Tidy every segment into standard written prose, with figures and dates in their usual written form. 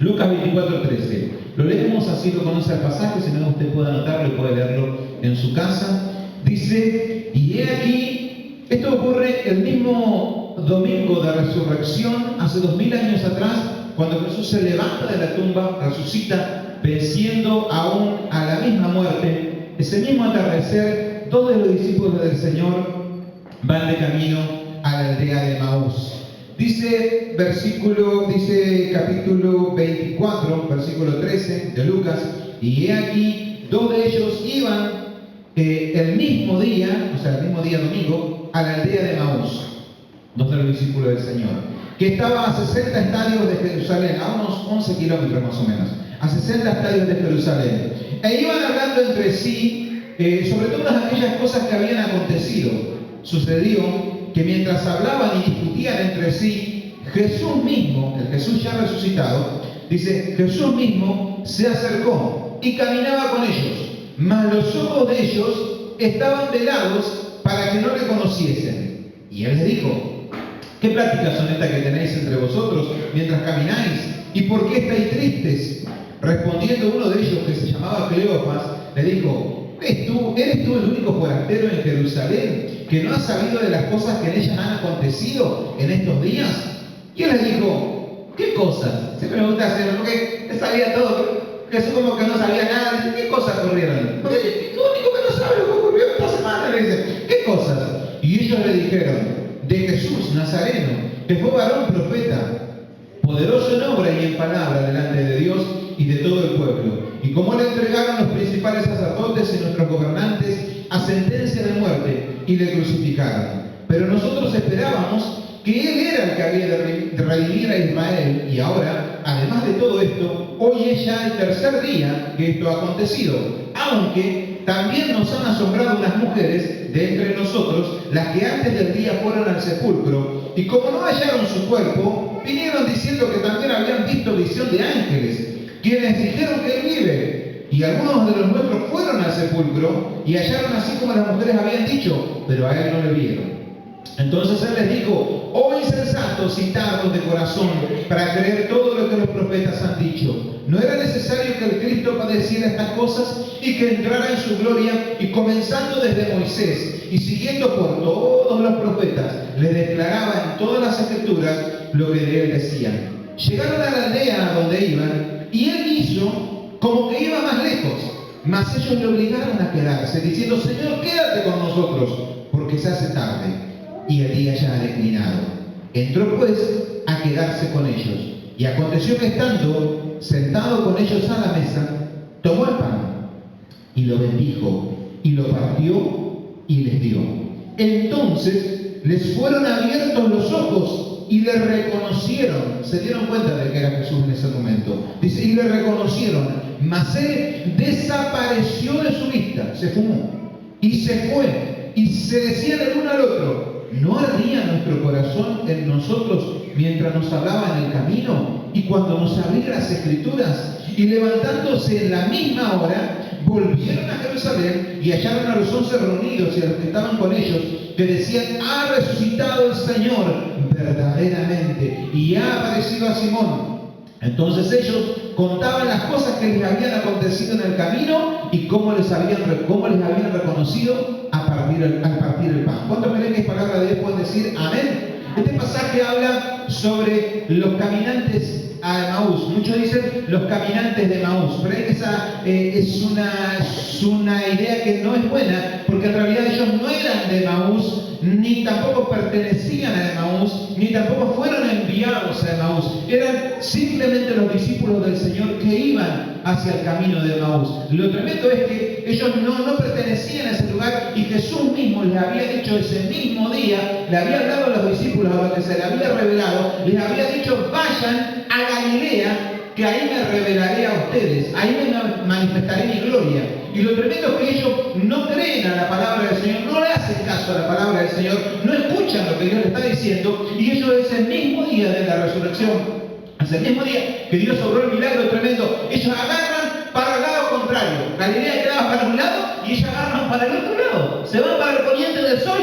Lucas 24:13. Lo leemos así, lo conoce el pasaje, si no usted puede anotarlo y puede leerlo en su casa. Dice, y he aquí, esto ocurre el mismo domingo de resurrección, hace 2000 años atrás, cuando Jesús se levanta de la tumba, resucita, venciendo aún a la misma muerte. Ese mismo atardecer, dos de los discípulos del Señor van de camino a la aldea de Emaús. Dice capítulo 24, versículo 13 de Lucas, y he aquí, dos de ellos iban el mismo día domingo, a la aldea de Emaús, dos de los discípulos del Señor, que estaba a 60 estadios de Jerusalén, a unos 11 kilómetros más o menos, a 60 estadios de Jerusalén, e iban hablando entre sí sobre todas aquellas cosas que habían acontecido. Sucedió que mientras hablaban y discutían entre sí, Jesús mismo, el Jesús ya resucitado, dice, Jesús mismo se acercó y caminaba con ellos, mas los ojos de ellos estaban velados para que no le conociesen. Y él les dijo, ¿qué pláticas son estas que tenéis entre vosotros mientras camináis? ¿Y por qué estáis tristes? Respondiendo uno de ellos, que se llamaba Cleofas, le dijo, ¿eres tú el único forastero en Jerusalén que no has sabido de las cosas que en ellas han acontecido en estos días? Y él les dijo, ¿qué cosas? Se pregunta a Señor, porque él sabía todo. Jesús como que no sabía nada. Dice, ¿qué cosas ocurrieron? Porque lo único que no sabe lo que ocurrió esta semana. Le dice, ¿qué cosas? Y ellos le dijeron, de Jesús Nazareno, que fue varón profeta, poderoso en obra y en palabra delante de Dios y de todo el pueblo. Y como le entregaron los principales sacerdotes y nuestros gobernantes a sentencia de muerte y le crucificaron. Pero nosotros esperábamos que Él era el que había de redimir a Israel, y ahora, además de todo esto, hoy es ya el tercer día que esto ha acontecido, aunque también nos han asombrado unas mujeres de entre nosotros, las que antes del día fueron al sepulcro, y como no hallaron su cuerpo, vinieron diciendo que también habían visto visión de ángeles, quienes dijeron que Él vive. Y algunos de los nuestros fueron al sepulcro y hallaron así como las mujeres habían dicho, pero a Él no le vieron. Entonces Él les dijo, oh insensatos y tardos de corazón, para creer todo lo que los profetas han dicho. ¿No era necesario que el Cristo padeciera estas cosas y que entrara en su gloria? Y comenzando desde Moisés y siguiendo por todos los profetas, les declaraba en todas las escrituras lo que de Él decían. Llegaron a la aldea donde iban, y Él hizo como que iba más lejos, mas ellos le obligaron a quedarse, diciendo, Señor, quédate con nosotros, porque se hace tarde y el día ya ha declinado. Entró pues a quedarse con ellos, y aconteció que estando sentado con ellos a la mesa, tomó el pan y lo bendijo y lo partió y les dio. Entonces les fueron abiertos los ojos y le reconocieron. Se dieron cuenta de que era Jesús en ese momento. Dice, y le reconocieron, mas Él desapareció de su vista, se fumó y se fue, y se decían el uno al otro, ¿no ardía nuestro corazón en nosotros mientras nos hablaba en el camino y cuando nos abría las escrituras? Y levantándose en la misma hora, volvieron a Jerusalén y hallaron a los 11 reunidos y a los que estaban con ellos, que decían, ha resucitado el Señor verdaderamente y ha aparecido a Simón. Entonces ellos contaban las cosas que les habían acontecido en el camino y cómo les habían reconocido al partir el pan. ¿Cuántos creen que es palabra de Dios? Pueden decir amén. Este pasaje habla sobre los caminantes a Emaús. Muchos dicen los caminantes de Emaús, pero esa es una idea que no es buena, porque en realidad ellos no eran de Emaús, ni tampoco pertenecían a Emaús, ni tampoco fueron enviados a Emaús. Eran simplemente los discípulos del Señor que iban hacia el camino de Emaús. Lo tremendo es que ellos no pertenecían a ese lugar, y Jesús mismo les había dicho ese mismo día, le había hablado a los discípulos a los que se le había revelado, les había dicho, vayan a Galilea, que ahí me revelaré a ustedes, ahí me manifestaré mi gloria. Y lo tremendo es que ellos no creen a la palabra del Señor, no le hacen caso a la palabra del Señor, no escuchan lo que Dios les está diciendo, y ellos ese mismo día de la resurrección, ese mismo día que Dios obró el milagro tremendo, ellos agarran para el lado contrario. Galilea quedaba para un lado y ellos agarran para el otro lado, se van para el poniente del sol.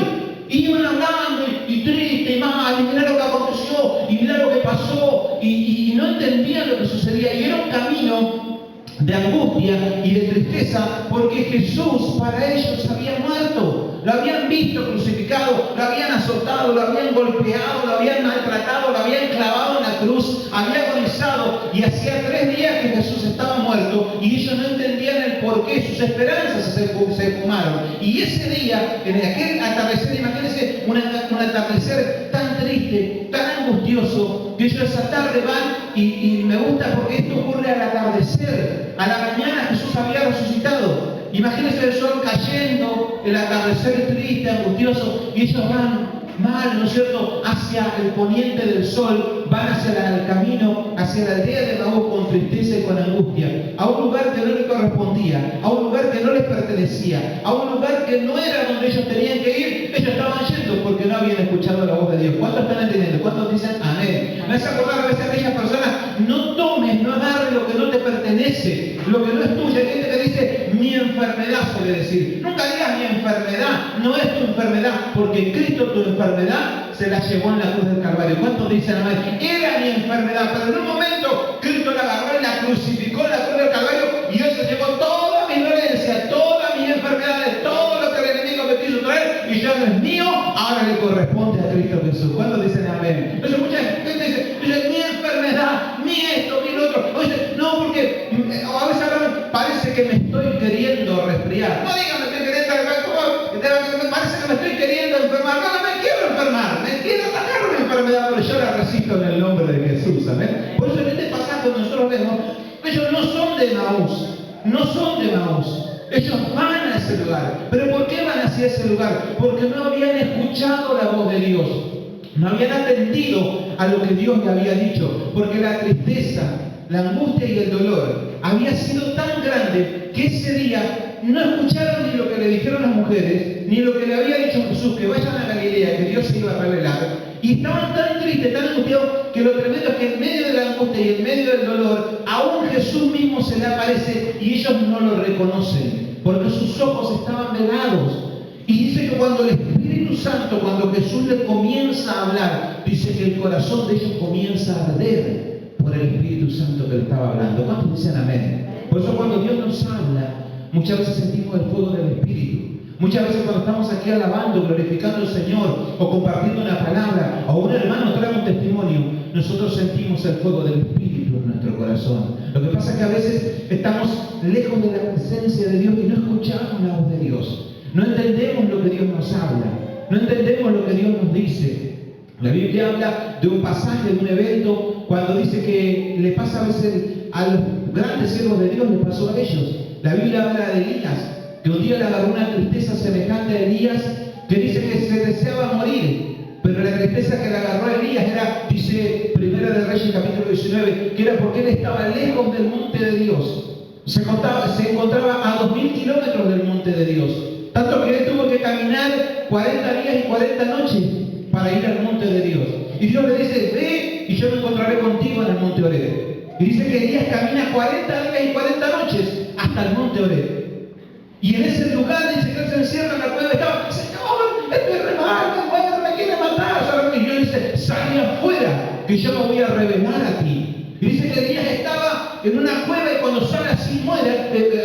Y iban hablando y triste y mal, y mirá lo que aconteció, y mirá lo que pasó, y no entendían lo que sucedía y era un camino de angustia y de tristeza, porque Jesús para ellos había muerto. Lo habían visto crucificado, lo habían azotado, lo habían golpeado, lo habían maltratado, lo habían clavado en la cruz, había agonizado, y hacía 3 días que Jesús estaba muerto y ellos no entendían el por qué. Sus esperanzas se fumaron. Y ese día, en aquel atardecer, imagínense un atardecer tan triste, tan angustioso, que ellos esa tarde van y me gusta porque esto ocurre al atardecer. A la mañana Jesús había resucitado. Imagínense el sol cayendo, el atardecer triste, angustioso, y ellos van mal, ¿no es cierto?, hacia el poniente del sol, van hacia el camino, hacia la aldea de Maús con tristeza y con angustia, a un lugar que no les correspondía, a un lugar que no les pertenecía, a un lugar que no era donde ellos tenían que ir. Ellos estaban yendo porque no habían escuchado la voz de Dios. ¿Cuántos están entendiendo? ¿Cuántos dicen amén? Me hace acordar a veces a aquellas personas: no tomes, no agarres lo que no te pertenece, lo que no es tuyo. Hay gente que dice mi enfermedad, suele decir. Nunca digas mi enfermedad, no es tu enfermedad, porque Cristo tu enfermedad se la llevó en la cruz del Calvario. ¿Cuántos dicen amén? Era mi enfermedad, pero en un momento Cristo la agarró y la crucificó en la cruz del Calvario, y Él se llevó toda mi dolencia, todas mis enfermedades, todo lo que el enemigo me quiso traer, y ya no es mío, ahora le corresponde a Cristo Jesús. ¿Cuántos dicen amén? Entonces mucha gente dice mi enfermedad, mi esto, mi lo otro. Oye, no, porque a veces parece que me estoy queriendo resfriar. No digan me estoy queriendo parece que me estoy queriendo enfermar. No me quiero enfermar, me quiero atacar una enfermedad, pero yo la resisto en el nombre de Jesús. Amén. Por eso en este pasaje nosotros vemos, ellos no son de Maús, no son de Maús. Ellos van a ese lugar. ¿Pero por qué van hacia ese lugar? Porque no habían escuchado la voz de Dios. No habían atendido a lo que Dios le había dicho. Porque la tristeza, la angustia y el dolor había sido tan grande que ese día no escucharon ni lo que le dijeron las mujeres, ni lo que le había dicho Jesús, que vayan a Galilea, que Dios se iba a revelar. Y estaban tan tristes, tan angustiados, que lo tremendo es que en medio de la angustia y en medio del dolor, aún Jesús mismo se le aparece y ellos no lo reconocen, porque sus ojos estaban velados. Y dice que cuando el Espíritu Santo, cuando Jesús les comienza a hablar, dice que el corazón de ellos comienza a arder por el Espíritu Santo que le estaba hablando. ¿Cuántos dicen amén? Por eso cuando Dios nos habla, muchas veces sentimos el fuego del Espíritu. Muchas veces cuando estamos aquí alabando, glorificando al Señor, o compartiendo una palabra, o un hermano trae un testimonio, nosotros sentimos el fuego del Espíritu en nuestro corazón. Lo que pasa es que a veces estamos lejos de la presencia de Dios y no escuchamos la voz de Dios. No entendemos lo que Dios nos habla, no entendemos lo que Dios nos dice. La Biblia habla de un pasaje, de un evento, cuando dice que le pasa a veces a los grandes siervos de Dios, le pasó a ellos. La Biblia habla de Elías, que un día le agarró una tristeza semejante a Elías, que dice que se deseaba morir, pero la tristeza que le agarró a Elías era, dice Primera de Reyes capítulo 19, que era porque él estaba lejos del monte de Dios. Se encontraba a 2000 kilómetros del monte de Dios, tanto que él tuvo que caminar 40 días y 40 noches para ir al monte de Dios. Y Dios le dice, ve y yo me encontraré contigo en el monte Horeb. Y dice que Elías camina 40 días y 40 noches hasta el monte Horeb. Y en ese lugar dice que él se encierra en la cueva y estaba, Señor, estoy re mal, me quiere matar. Y Dios dice, sal afuera, que yo me voy a revelar a ti. Y dice que Elías estaba en una cueva y cuando sale así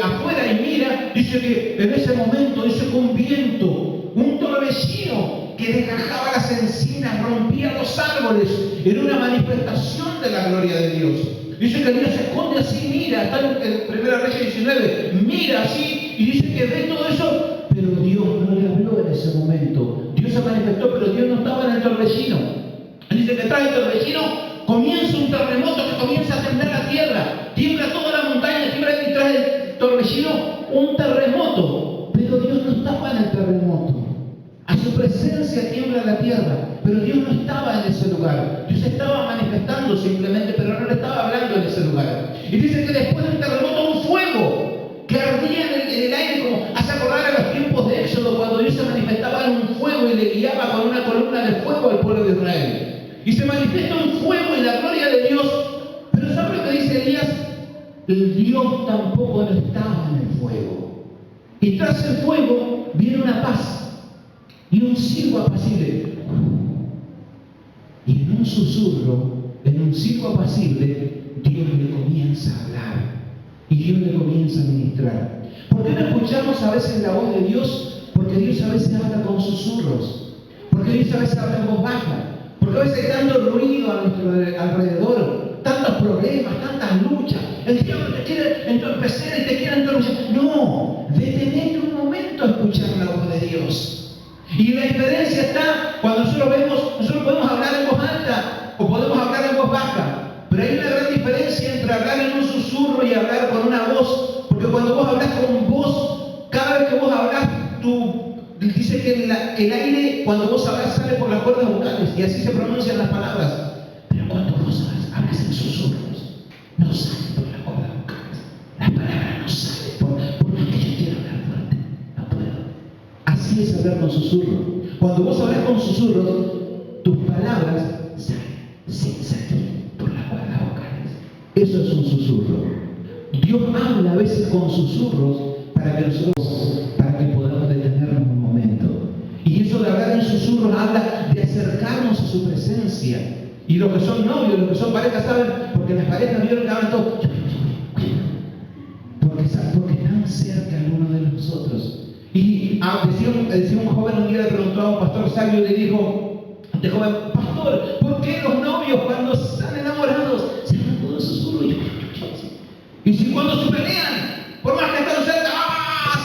afuera y mira, dice que en ese momento, dice que un viento, un torbellino que desgajaba las encinas, rompía los árboles, era una manifestación de la gloria de Dios. Dice que Elías se esconde así, mira, está en Primera Reyes 19, mira así, y dice que ve todo eso, pero Dios no le habló en ese momento. Dios se manifestó, pero Dios no estaba en el torbellino. Dice que trae el torbellino, comienza un terremoto que comienza a temblar la tierra, tiembla toda la montaña, tiembla y trae el torbellino un terremoto, pero Dios no estaba en el terremoto. A su presencia tiembla la tierra, pero Dios no estaba en ese lugar. Dios estaba manifestando simplemente, pero no le estaba hablando en ese lugar. Y dice que después del terremoto un fuego que ardía en el aire, como hace acordar a los tiempos de Éxodo, cuando Dios se manifestaba en un fuego y le guiaba con una columna de fuego al pueblo de Israel. Y se manifiesta un fuego y la gloria de Dios. Pero ¿sabe lo que dice Elías? El Dios tampoco no estaba en el fuego. Y tras el fuego viene una paz y un silbo apacible. Y en un susurro, en un silbo apacible, Dios le comienza a hablar y Dios le comienza a ministrar. ¿Por qué no escuchamos a veces la voz de Dios? Porque Dios a veces habla con susurros, porque Dios a veces habla en voz baja, porque a veces hay tanto ruido a nuestro alrededor, tantos problemas, tantas luchas. El diablo te quiere entorpecer y te quiere entorpecer. No, detenete un momento a escuchar la voz de Dios. Y la diferencia está cuando nosotros podemos hablar en voz alta o podemos hablar en voz baja. Pero hay una gran diferencia entre hablar en un susurro y hablar con una voz. Porque cuando vos hablas con voz, cada vez que vos hablas, dice que el aire, cuando vos hablas, sale por las cuerdas vocales. Y así se pronuncian las palabras. Pero cuando vos hablas en susurros, no sale por las cuerdas vocales. Las palabras no salen porque yo quiero hablar fuerte. No puedo. Así es hablar con susurros. Cuando vos hablas con susurros, tus palabras salen sin salir por las cuerdas vocales. Eso es un susurro. Dios habla a veces con susurros para que podamos detenernos un momento. Y eso de hablar en susurros habla de acercarnos a su presencia. Y los que son novios, los que son parejas saben, porque las parejas vieron que hablan todo. Porque están cerca el uno de los otros. Y decía un joven un día, le preguntó a un pastor sabio y le dijo, este joven, pastor, ¿por qué los novios cuando están enamorados se hablan todo en susurros? Y si cuando se pelean, por más que están cerca,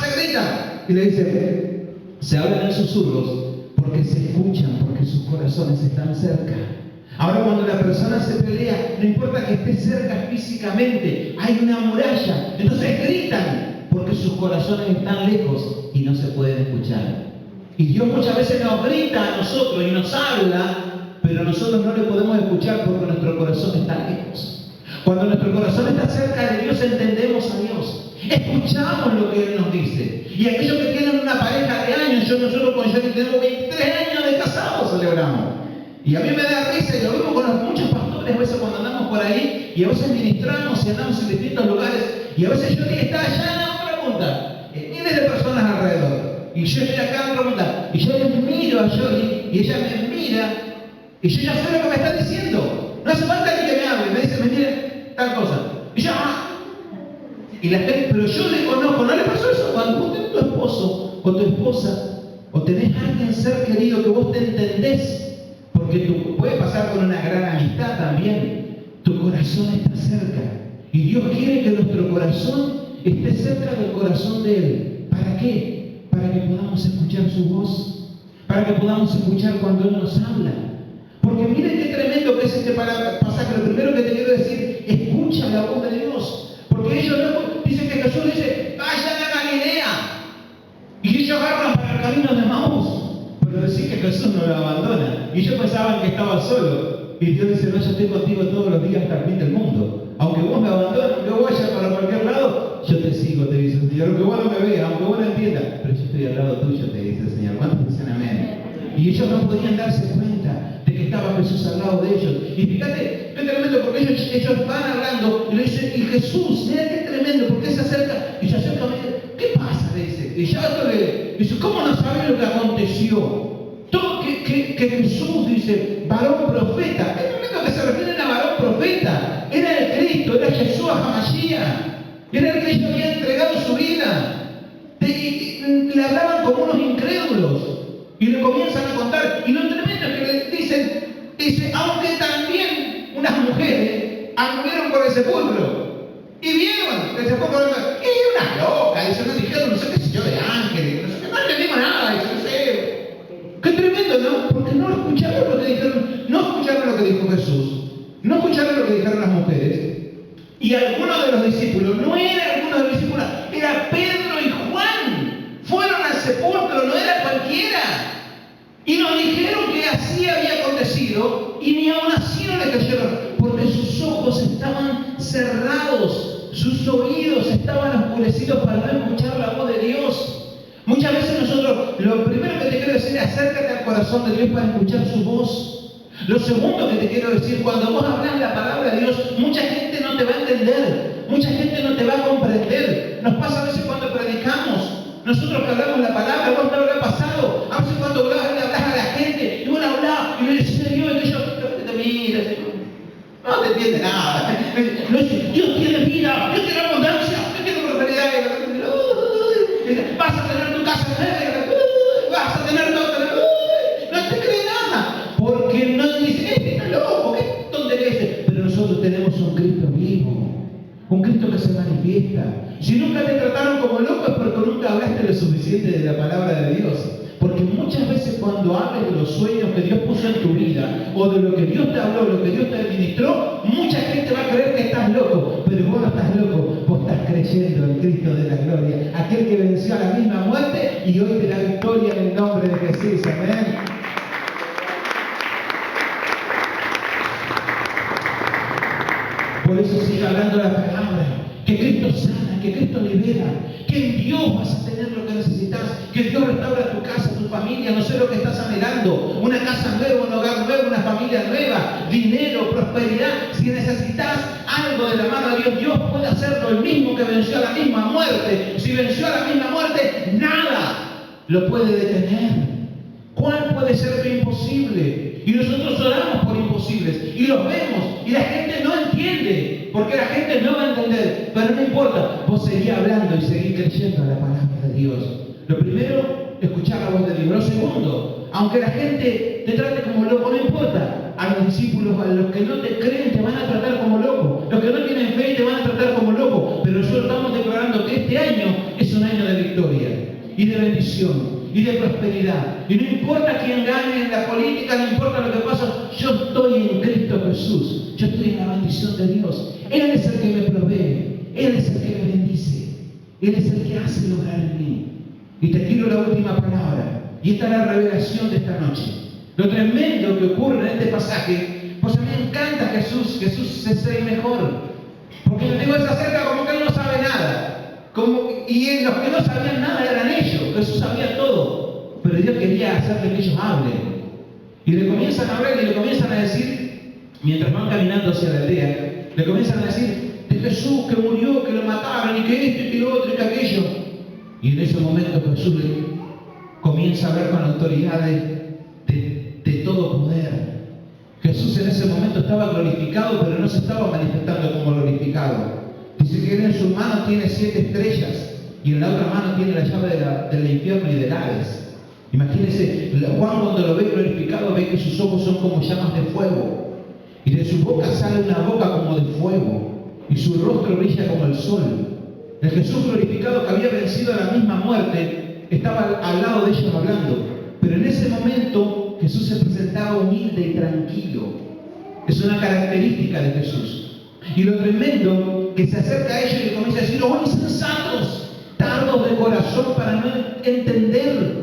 se gritan. Y le dice, se hablan en susurros porque se escuchan, porque sus corazones están cerca. Ahora cuando la persona se pelea, no importa que esté cerca físicamente, hay una muralla. Entonces gritan porque sus corazones están lejos y no se pueden escuchar. Y Dios muchas veces nos grita a nosotros y nos habla, pero nosotros no le podemos escuchar porque nuestro corazón está lejos. Cuando nuestro corazón está cerca de Dios, entendemos a Dios. Escuchamos lo que Él nos dice. Y aquellos que tienen una pareja de años, nosotros con Johnny tenemos 23 años de casados, celebramos. Y a mí me da risa, y lo vimos con muchos pastores, a veces cuando andamos por ahí, y a veces ministramos y andamos en distintos lugares, y a veces Johnny está allá en la otra punta, miles de personas alrededor. Y yo estoy acá en otra punta, y yo le miro a Johnny, y ella me mira, y yo ya sé lo que me está diciendo. No hace falta ni que me hable, me dice, mire, tal cosa. Y yo, y la gente, pero yo le conozco, ¿no le pasó eso? Cuando vos tenés tu esposo o tu esposa, o tenés a alguien ser querido que vos te entendés, porque puede pasar con una gran amistad también, tu corazón está cerca. Y Dios quiere que nuestro corazón esté cerca del corazón de Él. ¿Para qué? Para que podamos escuchar su voz, para que podamos escuchar cuando Él nos habla. Porque miren qué tremendo que es este pasaje. Lo primero que te quiero decir, escucha la voz de Dios. Porque ellos no, dicen que Jesús dice, vayan a Galilea. Y ellos agarran para el camino de Maús. Pero decir que Jesús no lo abandona. Y ellos pensaban que estaba solo. Y Dios dice, no, yo estoy contigo todos los días hasta el fin del mundo. Aunque vos me abandones, aunque vayas para cualquier lado, yo te sigo, te dice el Señor. Aunque vos no me veas, aunque vos no entiendas, pero yo estoy al lado tuyo, te dice el Señor. ¿Cuántos dicen amén? Y ellos no podían darse cuenta de que estaba Jesús al lado de ellos. Y fíjate, qué tremendo, porque ellos van hablando y le dicen, y Jesús, mira qué tremendo, porque se acerca, y se acerca a mí, ¿qué pasa? Le dice. Y ya otro le dice, ¿cómo no sabes lo que aconteció? Todo que Jesús dice, varón profeta. El momento que se refieren a varón profeta, era el Cristo, era Jesús Hamashiach, era el que ellos habían entregado su vida. Le hablaban como unos incrédulos. Y le comienzan a contar. Y lo tremendo es que le dice, aunque también unas mujeres anduvieron por el sepulcro. Y vieron el sepulcro. Y unas locas. Dice, no dijeron, no sé qué sé yo, de ángeles. No sé qué, no entendimos nada. Dice, no sé. Qué tremendo, ¿no? Porque no escucharon lo que dijeron. No escucharon lo que dijo Jesús. No escucharon lo que dijeron las mujeres. Y algunos de los discípulos, no era alguno de los discípulos, era Pedro y Juan. Fueron al sepulcro, no era cualquiera. Y nos dijeron que así había acontecido y ni aún así no le creyeron, porque sus ojos estaban cerrados, sus oídos estaban oscurecidos para no escuchar la voz de Dios. Muchas veces nosotros, lo primero que te quiero decir es acércate al corazón de Dios para escuchar su voz. Lo segundo que te quiero decir, cuando vos hablas la palabra de Dios, mucha gente no te va a entender, mucha gente no te va a comprender. Nos pasa a veces cuando predicamos. Nosotros que hablamos la palabra, vos no lo ha pasado. A veces cuando hablas a la gente, y vos hablas y le dices, Dios, que yo te mira, no te entiende nada. Dios tiene vida, Dios tiene abundancia, Dios tiene prosperidad. Vas a tener tu casa nueva, vas a tener todo. No te cree nada, porque no dice, está loco, ¿qué tontería? Pero nosotros tenemos un Cristo vivo, un Cristo que se manifiesta. Si nunca te trataron como loco es porque nunca hablaste lo suficiente de la palabra de Dios. Porque muchas veces cuando hables de los sueños que Dios puso en tu vida, o de lo que Dios te habló, lo que Dios te administró, mucha gente va a creer que estás loco, pero vos no estás loco, vos estás creyendo en Cristo de la gloria, aquel que venció a la misma muerte y hoy te da victoria en el nombre de Jesús. Amén. Por eso sigue hablando la palabra, que Cristo sana, que Cristo libera, que en Dios vas a tener lo que necesitas, que Dios restaura tu casa, tu familia, no sé lo que estás anhelando, una casa nueva, un hogar nuevo, una familia nueva, dinero, prosperidad. Si necesitas algo de la mano de Dios, Dios puede hacerlo, el mismo que venció a la misma muerte. Si venció a la misma muerte, nada lo puede detener. ¿Cuál puede ser lo imposible? Y nosotros oramos por imposibles y los vemos y la gente no entiende, porque la gente no va a entender, pero no importa, vos seguís hablando y seguís creyendo en la palabra de Dios. Lo primero, escuchar la voz de Dios. Lo segundo, aunque la gente te trate como loco, no importa. A los discípulos, a los que no te creen, te van a tratar como loco. Los que no tienen fe te van a tratar como loco. Pero nosotros estamos declarando que este año es un año de victoria y de bendición y de prosperidad. Y no importa quién gane en la política, no importa lo que pasa, yo estoy en Cristo Jesús. Yo estoy en la bendición de Dios. Él es el que me provee. Él es el que me bendice. Él es el que hace lograr en mí. Y te tiro la última palabra. Y esta es la revelación de esta noche. Lo tremendo que ocurre en este pasaje, pues a mí me encanta Jesús es el mejor. Porque yo digo, se acerca como que él no sabe nada. Y los que no sabían nada eran ellos. Jesús sabía todo. Pero Dios quería hacerle que ellos hablen. Y le comienzan a hablar y le comienzan a decir, mientras van caminando hacia la aldea, le comienzan a decir de Jesús que murió, que lo mataron, y que esto, y que lo otro, y que aquello. Y en ese momento Jesús comienza a hablar con autoridad de todo poder. Jesús en ese momento estaba glorificado, pero no se estaba manifestando como glorificado. Dice que él en su mano tiene 7 estrellas y en la otra mano tiene la llave del infierno y del Hades. Imagínense, Juan cuando lo ve glorificado ve que sus ojos son como llamas de fuego y de su boca sale una boca como de fuego y su rostro brilla como el sol. El Jesús glorificado que había vencido a la misma muerte estaba al lado de ellos hablando, pero en ese momento Jesús se presentaba humilde y tranquilo. Es una característica de Jesús. Y lo tremendo, que se acerca a ellos y le comienza a decir, ¡oh, insensatos! Tardos de corazón para no entender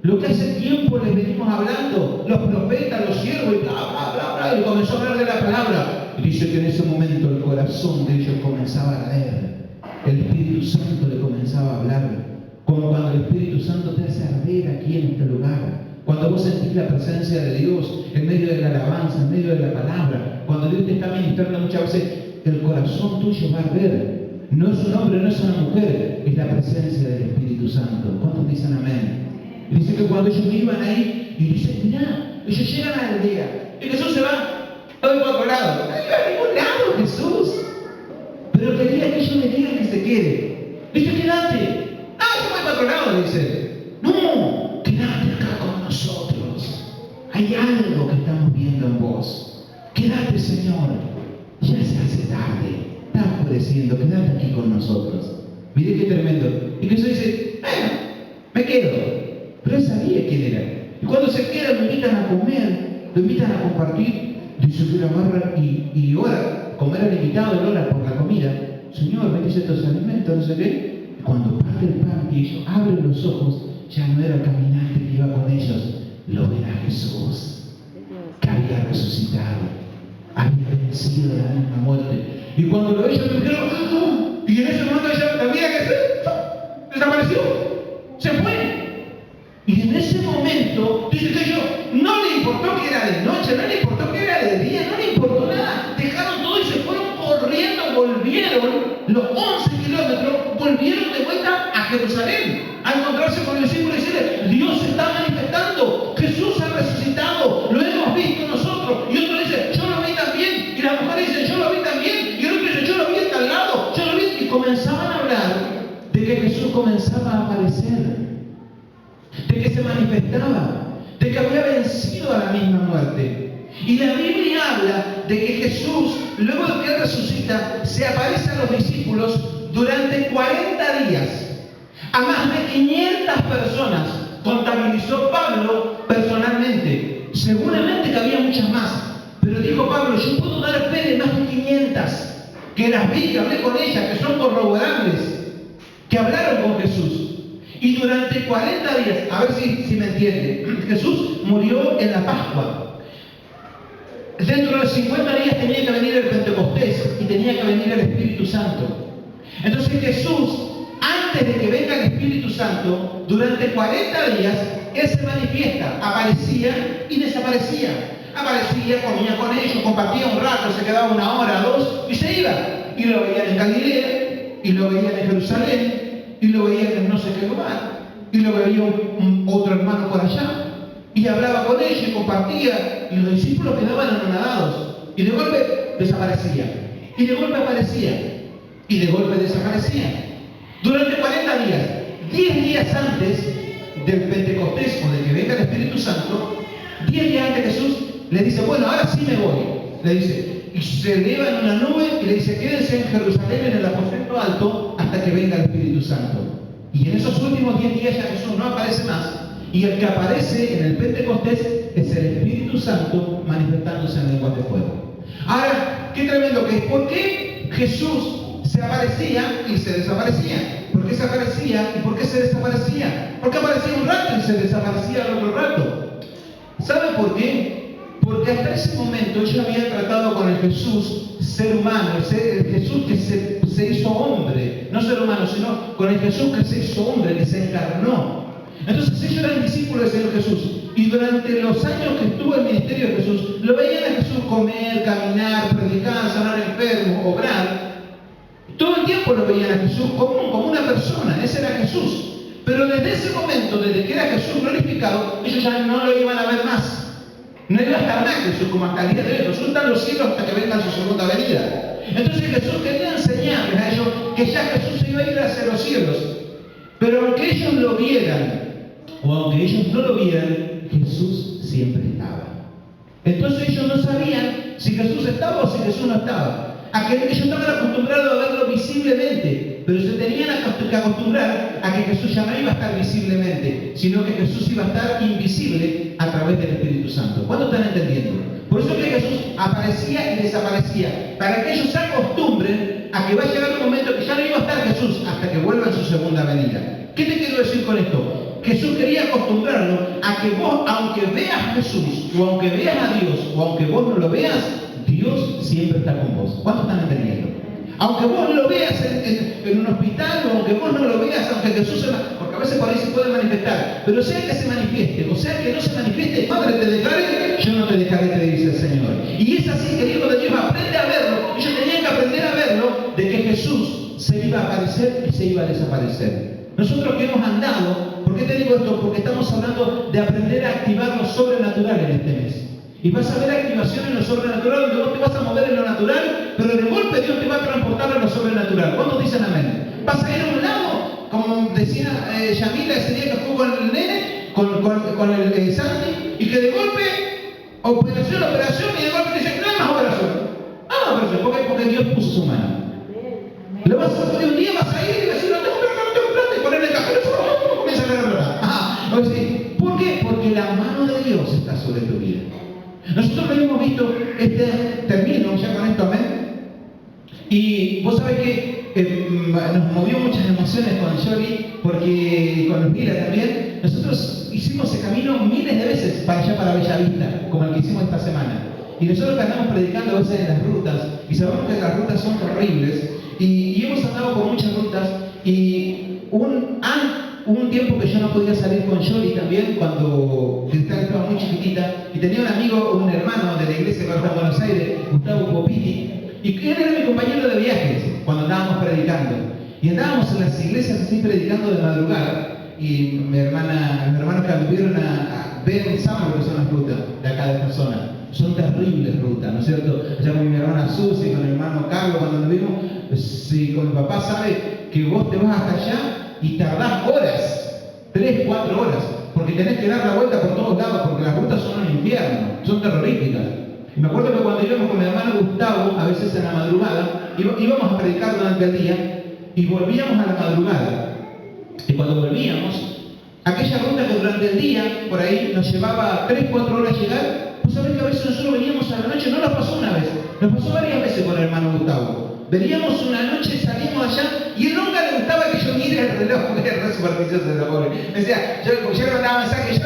lo que hace tiempo les venimos hablando, los profetas, los siervos, y bla, bla, bla, bla, y comenzó a hablar de la palabra. Y dice que en ese momento el corazón de ellos comenzaba a arder. El Espíritu Santo le comenzaba a hablar. Como cuando el Espíritu Santo te hace arder aquí en este lugar. Cuando vos sentís la presencia de Dios en medio de la alabanza, en medio de la palabra. Cuando Dios te está ministrando muchas veces, el corazón tuyo va a arder. No es un hombre, no es una mujer, es la presencia del Espíritu Santo. ¿Cuántos dicen amén? Y dice que cuando ellos iban ahí, y dice, mirá, ellos llegan a la aldea, y Jesús se va todo el otro lado. No iba a ningún lado Jesús. Pero quería que ellos le digan que se quede. Dice, quédate. Yo voy para otro lado, dice. No, quédate acá con nosotros. Hay algo que estamos viendo en vos. Quédate, Señor. Ya se hace tarde. Está oscureciendo. Quédate aquí con nosotros. Mire qué tremendo. Y Jesús dice, bueno, me quedo. Pero él sabía quién era. Y cuando se queda, lo invitan a comer, lo invitan a compartir. Dice que lo agarra y ora, comer al invitado, él ora por la comida. Señor, bendice estos alimentos, no sé qué. Y cuando parte el pan y ellos abren los ojos, ya no era el caminante que iba con ellos, lo ven a Jesús, que había resucitado, había vencido la misma muerte. Y cuando lo ellos dijeron, ¡oh! Y en ese momento ella sabía que se desapareció, se fue. Y en ese momento, dice que ellos, no le importó que era de noche, no le importó que era de día, no le importó nada. Dejaron todo y se fueron corriendo, volvieron los 11 kilómetros, volvieron de vuelta a Jerusalén, a encontrarse con el discípulo y decirle, Dios se está manifestando, Jesús ha resucitado, lo hemos visto nosotros. Y otro dice, yo lo vi también. Y la mujer dice, yo lo vi también. Y el otro comenzaba a aparecer, de que se manifestaba, de que había vencido a la misma muerte. Y la Biblia habla de que Jesús, luego de que Él resucita, se aparece a los discípulos durante 40 días. A más de 500 personas contabilizó Pablo personalmente. Seguramente que había muchas más, pero dijo Pablo, yo puedo dar fe de más de 500, que las vi, que hablé con ellas, que son corroborables, que hablaron con Jesús. Y durante 40 días, a ver si me entiende, Jesús murió en la Pascua. Dentro de los 50 días tenía que venir el Pentecostés y tenía que venir el Espíritu Santo. Entonces Jesús, antes de que venga el Espíritu Santo, durante 40 días, Él se manifiesta, aparecía y desaparecía. Aparecía, comía con ellos, compartía un rato, se quedaba 1 hora, 2 y se iba. Y lo veían en Galilea, y lo veían en Jerusalén, y lo veían en no sé qué lugar, y lo veía otro hermano por allá, y hablaba con ellos y compartía, y los discípulos quedaban anonadados, y de golpe desaparecía, y de golpe aparecía, y de golpe desaparecía. Durante 40 días, 10 días antes del Pentecostés o de que venga el Espíritu Santo, 10 días antes Jesús le dice, bueno, ahora sí me voy. Le dice, y se eleva en una nube y le dice, quédense en Jerusalén en el aposento alto hasta que venga el Espíritu Santo. Y en esos últimos 10 días ya Jesús no aparece más. Y el que aparece en el Pentecostés es el Espíritu Santo manifestándose en lenguas de fuego. Ahora, qué tremendo que es. ¿Por qué Jesús se aparecía y se desaparecía? ¿Por qué se aparecía y por qué se desaparecía? ¿Por qué aparecía un rato y se desaparecía al otro rato? ¿Sabe por qué? Porque hasta ese momento yo había tratado con el Jesús ser humano, el Jesús que se hizo hombre, no ser humano, sino con el Jesús que se hizo hombre, que se encarnó. Entonces ellos eran discípulos del Señor Jesús, y durante los años que estuvo el ministerio de Jesús, lo veían a Jesús comer, caminar, predicar, sanar enfermos, obrar. Todo el tiempo lo veían a Jesús como una persona, ese era Jesús. Pero desde ese momento, desde que era Jesús glorificado, ellos ya no lo iban a ver más. No iba a estar más Jesús como hasta el día de hoy. Jesús está en los cielos hasta que venga su segunda venida. Entonces Jesús quería enseñarles a ellos que ya Jesús se iba a ir hacia los cielos. Pero aunque ellos lo vieran, o aunque ellos no lo vieran, Jesús siempre estaba. Entonces ellos no sabían si Jesús estaba o si Jesús no estaba. A que ellos estaban acostumbrados a verlo visiblemente, pero se tenían que acostumbrar a que Jesús ya no iba a estar visiblemente, sino que Jesús iba a estar invisible a través del Espíritu Santo. ¿Cuánto están entendiendo? Por eso que Jesús aparecía y desaparecía, para que ellos se acostumbren a que va a llegar un momento que ya no iba a estar Jesús hasta que vuelva en su segunda venida. ¿Qué te quiero decir con esto? Jesús quería acostumbrarlo a que vos, aunque veas a Jesús, o aunque veas a Dios, o aunque vos no lo veas, Dios siempre está con vos. ¿Cuántos están entendiendo? Aunque vos lo veas en un hospital, o aunque vos no lo veas, aunque Jesús porque a veces por ahí se puede manifestar, pero sea que se manifieste, o sea que no se manifieste, Padre, te dejaré, yo no te dejaré, te dice el Señor. Y es así que el Hijo de Dios aprende a verlo. Ellos tenían que aprender a verlo, de que Jesús se iba a aparecer y se iba a desaparecer. Nosotros que hemos andado, ¿por qué te digo esto? Porque estamos hablando de aprender a activar lo sobrenatural en este mes. Y vas a ver activación en lo sobrenatural, donde vos te vas a mover en lo natural, pero de golpe Dios te va a transportar a lo sobrenatural. ¿Cuántos dicen amén? Vas a ir a un lado, como decía Yamila ese día que fue con el nene, con el Santi, y que de golpe, operación, y de golpe dice, no hay más operación. Porque Dios puso su mano. Lo vas a hacer un día, vas a ir y decir, no tengo plata, y ponerle el cajero, comienza a ganar plata. ¿Por qué? Porque la mano de Dios está sobre tu vida. Nosotros lo hemos visto, termino ya con esto, amén. Y vos sabés que nos movió muchas emociones con Yoli, porque con los Mila también. Nosotros hicimos ese camino miles de veces para allá, para Bellavista, como el que hicimos esta semana. Y nosotros que andamos predicando a veces en las rutas, y sabemos que las rutas son horribles, y hemos andado por muchas rutas, y un tiempo que yo no podía salir con Yoli también, cuando Cristal estaba muy chiquitita, y tenía un amigo, un hermano de la iglesia que está en Buenos Aires, Gustavo Popiti, y él era mi compañero de viajes cuando andábamos predicando. Y andábamos en las iglesias así predicando de madrugada, y mis hermanos que anduvieron a ver saben lo que son las rutas de acá de esta zona. Son terribles rutas, ¿no es cierto? Allá con mi hermana Susi, con mi hermano Carlos, cuando nos vimos, si con mi papá sabe que vos te vas hasta allá, y tardás horas, 3, 4 horas, porque tenés que dar la vuelta por todos lados, porque las rutas son un infierno, son terroríficas. Y me acuerdo que cuando íbamos con mi hermano Gustavo, a veces en la madrugada, íbamos a predicar durante el día y volvíamos a la madrugada. Y cuando volvíamos, aquella ruta que durante el día, por ahí, nos llevaba 3, 4 horas llegar, pues sabés que a veces nosotros veníamos a la noche, no nos pasó una vez, nos pasó varias veces con el hermano Gustavo. Veníamos una noche, salíamos allá, y él nunca le gustaba que yo mire el reloj, porque era re supersticioso de la pobre. Me decía, yo le mandaba mensaje, yo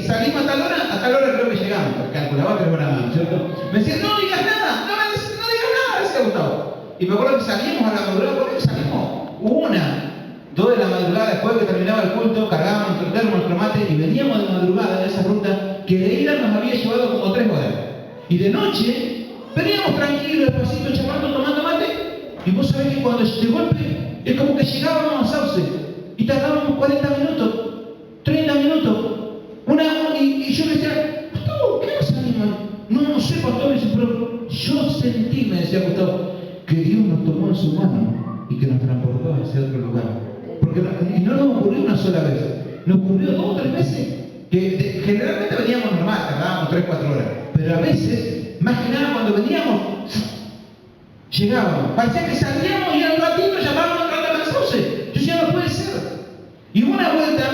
salimos a tal hora creo que llegamos, calculaba 3 horas más, ¿cierto? Me decía, no digas nada, no digas nada, decía Gustavo. Y me acuerdo que salimos a la madrugada, ¿por qué salimos? 1, 2 de la madrugada, después que terminaba el culto, cargábamos nuestro termo, nuestro mate, y veníamos de madrugada en esa ruta, que de ida nos había llevado como 3 horas. Y de noche, veníamos tranquilos, despacito, charlando, tomando mate, y vos sabés que cuando de golpe, es como que llegábamos a Sauce, y tardábamos 40 minutos, 30 minutos, y yo le decía, Gustavo, ¿qué vas a animar? No sé, pastor, pero yo sentí, me decía Gustavo, que Dios nos tomó en su mano y que nos transportó hacia otro lugar. Porque y no nos ocurrió una sola vez, nos ocurrió 2 o 3 veces, que generalmente veníamos normal, tardábamos 3 o 4 horas, pero a veces, más que nada cuando veníamos, llegábamos, parecía que salíamos y al ratito llamábamos otra vez a Sauce. Yo decía, no puede ser. Y una vuelta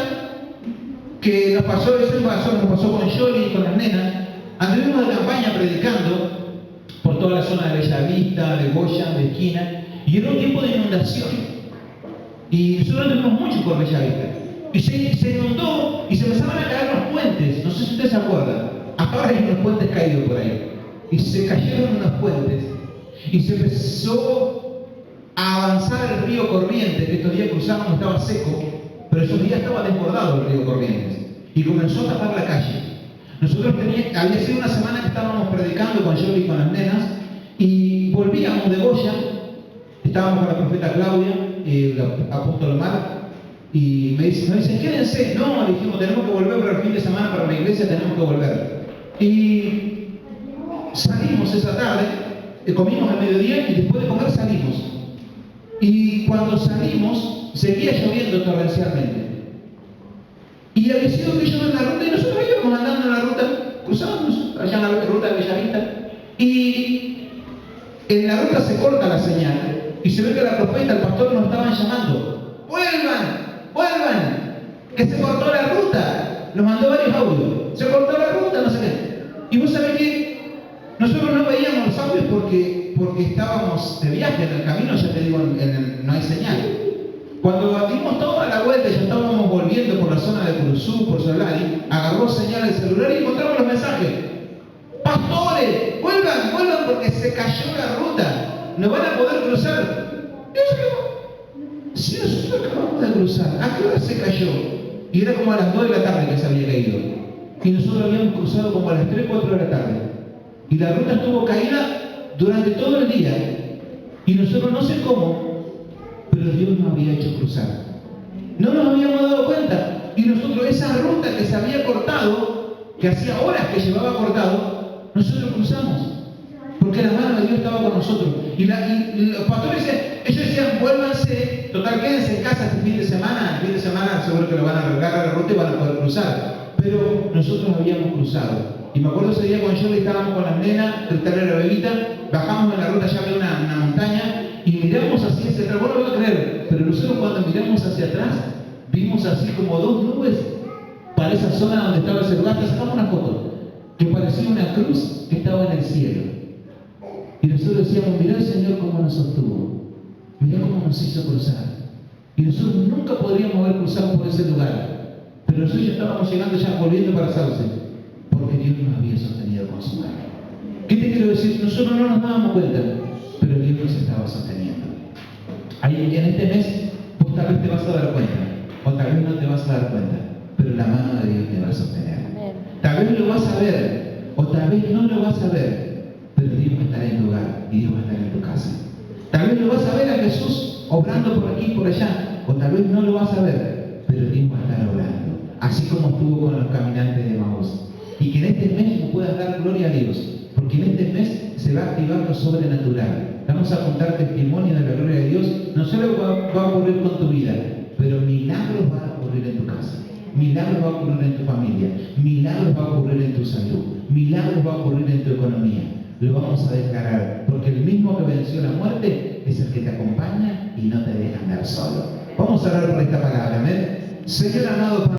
que nos pasó con Yoli y con las nenas, anduvimos de campaña predicando por toda la zona de Bellavista, de Goya, de Esquina, y era un tiempo de inundación. Y nosotros anduvimos mucho por Bellavista. Y se inundó y se empezaban a caer los puentes. No sé si ustedes se acuerdan. Hasta ahora hay unos puentes caídos por ahí. Y se cayeron unos puentes. Y se empezó a avanzar el río Corrientes, que estos días cruzamos, estaba seco, pero esos días estaba desbordado el río Corrientes. Y comenzó a tapar la calle. Nosotros había sido una semana que estábamos predicando con Yoli y con las nenas, y volvíamos de Goya, estábamos con la profeta Claudia, el apóstol Omar, y me dicen, quédense. No, dijimos, tenemos que volver para el fin de semana, para la iglesia tenemos que volver. Y salimos esa tarde, comimos al mediodía y después de comer salimos. Y cuando salimos, seguía lloviendo torrencialmente. Y había sido que yo en la ruta, y nosotros íbamos andando en la ruta, cruzábamos allá en la ruta de Bellavista, y en la ruta se corta la señal, y se ve que la profeta, el pastor nos estaban llamando, ¡vuelvan! Que se cortó la ruta. Nos mandó varios audios, se cortó la ruta, no sé qué. Y vos sabés que nosotros no veíamos los audios porque estábamos de viaje en el camino, ya te digo, no hay señal. Cuando dimos toda la vuelta y ya estábamos volviendo por la zona de Curuzú, por Solari, agarró señal el celular y encontramos los mensajes. ¡Pastores! ¡Vuelvan porque se cayó la ruta! ¡No van a poder cruzar! Y yo digo, si nosotros acabamos de cruzar, ¿a qué hora se cayó? Y era como a las 2 de la tarde que se había caído. Y nosotros habíamos cruzado como a las 3, 4 de la tarde. Y la ruta estuvo caída durante todo el día. Y nosotros no sé cómo, pero Dios nos había hecho cruzar. No nos habíamos dado cuenta. Y nosotros esa ruta que se había cortado, que hacía horas que llevaba cortado, nosotros cruzamos. Porque la mano de Dios estaba con nosotros. Y los pastores decían, vuélvanse, total, quédense en casa este fin de semana. El fin de semana seguro que lo van a arreglar a la ruta y van a poder cruzar. Pero nosotros habíamos cruzado. Y me acuerdo ese día cuando yo estábamos con las nenas, Cristal la bebita, bajamos en la ruta, ya había una montaña, y miramos así hacia atrás. Vos no lo vas a creer, pero nosotros cuando miramos hacia atrás, vimos así como 2 nubes para esa zona donde estaba ese lugar. Te sacamos una foto, que parecía una cruz que estaba en el cielo. Y nosotros decíamos, mirá el Señor cómo nos sostuvo, mirá cómo nos hizo cruzar. Y nosotros nunca podríamos haber cruzado por ese lugar, pero nosotros ya estábamos llegando, ya volviendo para Sauce, porque Dios nos había sostenido con su mano. ¿Qué te quiero decir? Nosotros no nos dábamos cuenta, pero Dios nos estaba sosteniendo. Ahí en este mes, vos tal vez te vas a dar cuenta, o tal vez no te vas a dar cuenta, pero la mano de Dios te va a sostener. Tal vez lo vas a ver, o tal vez no lo vas a ver, pero Dios va a estar en tu hogar y Dios va a estar en tu casa. Tal vez lo vas a ver a Jesús obrando por aquí y por allá, o tal vez no lo vas a ver, pero Dios va a estar obrando, así como estuvo con los caminantes de Emaús. Y que en este mes tú puedas dar gloria a Dios, porque en este mes se va a activar lo sobrenatural. Vamos a contar testimonio de la gloria de Dios. No solo va a ocurrir con tu vida, pero milagros milagros va a ocurrir en tu familia, milagros va a ocurrir en tu salud, milagros va a ocurrir en tu economía. Lo vamos a declarar, porque el mismo que venció la muerte es el que te acompaña y no te deja andar solo. Vamos a orar por esta palabra, amén. Señor amado,